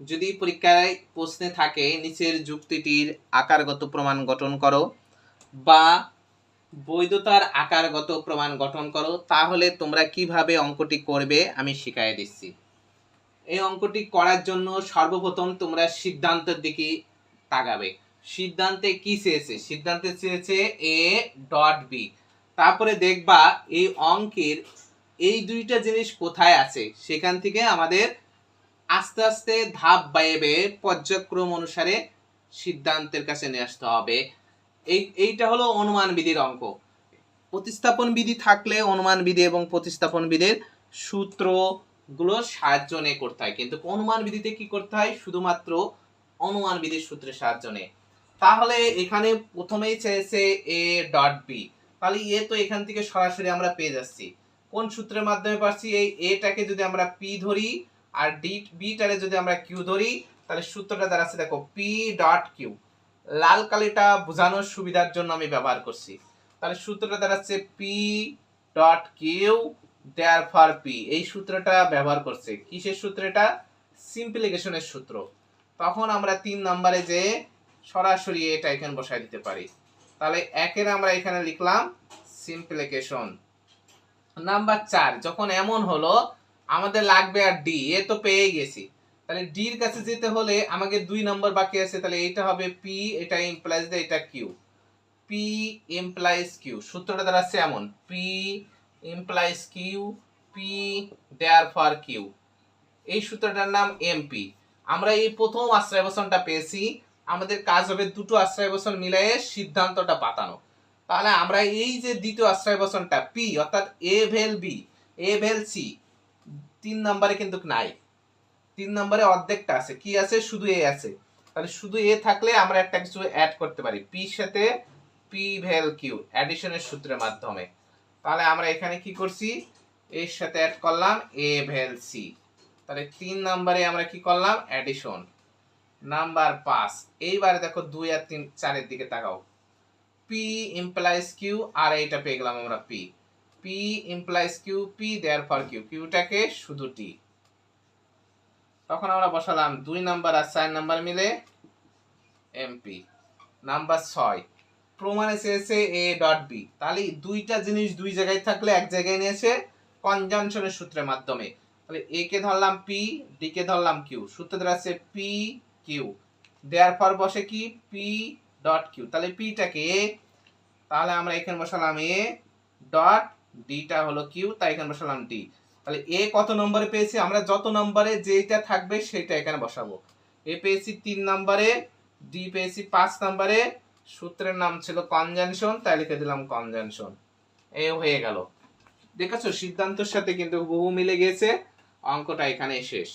যদি পরীক্ষায় প্রশ্নে থাকে নিচের যুক্তিটির আকারগত প্রমাণ গঠন করো বা বৈধতার আকারগত প্রমাণ গঠন করো, তাহলে তোমরা কিভাবে অঙ্কটি করবে আমি শিখিয়ে দিচ্ছি। এই অঙ্কটি করার জন্য সর্বপ্রথম তোমরা সিদ্ধান্তের দিকে তাকাবে। সিদ্ধান্তে কি চেয়েছে? সিদ্ধান্তে চেয়েছে এ ডট বি। তারপরে দেখবা এই অঙ্কের এই দুইটা জিনিস কোথায় আছে, সেখান থেকে আমাদের আস্তে আস্তে ধাপ বাইবে পর্যায়ক্রম অনুসারে সিদ্ধান্তের কাছে নিয়ে আসতে হবে। এইটা হলো অনুমান বিধির অঙ্ক। প্রতিস্থাপন বিধি থাকলে অনুমান বিধি এবং প্রতিস্থাপন বিধির সূত্রগুলোর সাহায্য নিয়ে করতে হয়, কিন্তু অনুমান বিধিতে কি করতে হয়? শুধুমাত্র অনুমান বিধির সূত্রের সাহায্য নিয়ে। তাহলে এখানে প্রথমেই চেয়েছে এ ডট বি, তাহলে এ তো এখান থেকে সরাসরি আমরা পেয়ে যাচ্ছি। কোন সূত্রের মাধ্যমে পাচ্ছি? এই এটাকে যদি আমরা পি ধরি আর ডি বিটারে যদি আমরা কিউ ধরি, তাহলে সূত্রটা দাঁড়াচ্ছে দেখো পি ডট কিউ। লাল কালিটা বোঝানোর সুবিধার জন্য আমি ব্যবহার করছি। তাহলে সূত্রটা দাঁড়াচ্ছে p dot q therefore p. এই সূত্রটা ব্যবহার করছে। কিসের সূত্র? এটা সিম্পলিফিকেশনের সূত্র। তখন আমরা 3 নম্বরে যে সরাসরি এটা এখানে বসায় দিতে পারি। তাহলে একের আমরা এখানে লিখলাম সিম্পলিফিকেশন। নাম্বার 4, যখন এমন হলো আমাদের লাগবে আর ডি, এ তো পেয়ে গেছি, তাহলে ডি এর কাছে যেতে হলে আমাকে 2 নম্বর বাকি আছে, তাহলে এটা হবে পি, এটা ইমপ্লাইজ দে এটা কিউ। পি ইমপ্লাইজ কিউ, সূত্রটা দাঁড়াচ্ছে এমন p implies Q, P therefore q. এই সূত্রটার নাম এমপি। আমরা এই প্রথম আশ্রয় বচনটা পেয়েছি, আমাদের কাজ হবে দুটো আশ্রয় বচন মিলিয়ে সিদ্ধান্তটা পাতানো। তাহলে আমরা এই যে দ্বিতীয় আশ্রয় বচনটা পি অর্থাৎ এ ভেল বি এ ভেল সি 3 নম্বরে কিন্তু নাই। 3 নম্বরে অর্ধেকটা আছে, কি আছে? শুধু এ আছে। তাহলে শুধু এ থাকলে আমরা একটা কিছু অ্যাড করতে পারি পি সাথে পি ভেল কিউ অ্যাডিশনের সূত্রের মাধ্যমে। তাহলে আমরা এখানে কি করছি? এর সাথে অ্যাড করলাম এ ভেল সি। তাহলে 3 নম্বরে আমরা কি করলাম? অ্যাডিশন। নাম্বার 5, এইবারে দেখো 2 আর 3 4 এর দিকে তাকাও। পি ইমপ্লাইজ কিউ আর এইটা পেয়ে গেলাম আমরা P. P implies Q, P therefore Q, কিউটাকে শুধু টি। তখন আমরা বসালাম 2 নাম্বার আর 4 নাম্বার মিলে এমপি। নাম্বার 6, প্রমাণে চেয়েছে এ ডট বি। তাহলে দুইটা জিনিস দুই জায়গায় থাকলে এক জায়গায় নিয়েছে কনজাংশনের সূত্রের মাধ্যমে। তাহলে এ কে ধরলাম পি, ডি কে ধরলাম কিউ, সূত্র দাঁড়াচ্ছে পি কিউ দেয়ারফর বসে কি পি ডট কিউ। তাহলে পিটাকে এ, তাহলে আমরা এখানে বসালাম এ ডট ডিটা হলো কিউ, তাই এখানে বসালাম ডি। তাহলে এ কত নম্বরে পেয়েছি? আমরা যত নম্বরে যেটা থাকবে সেটা এখানে বসাবো। এ পেয়েছি 3 নম্বরে, ডি পেয়েছি 5 নম্বরে, সূত্রের নাম ছিল কনজাংশন, তাই লিখে দিলাম কনজাংশন। এ হয়ে গেল। দেখেছো সিদ্ধান্তের সাথে কিন্তু বহু মিলে গেছে, অঙ্কটা এখানে শেষ।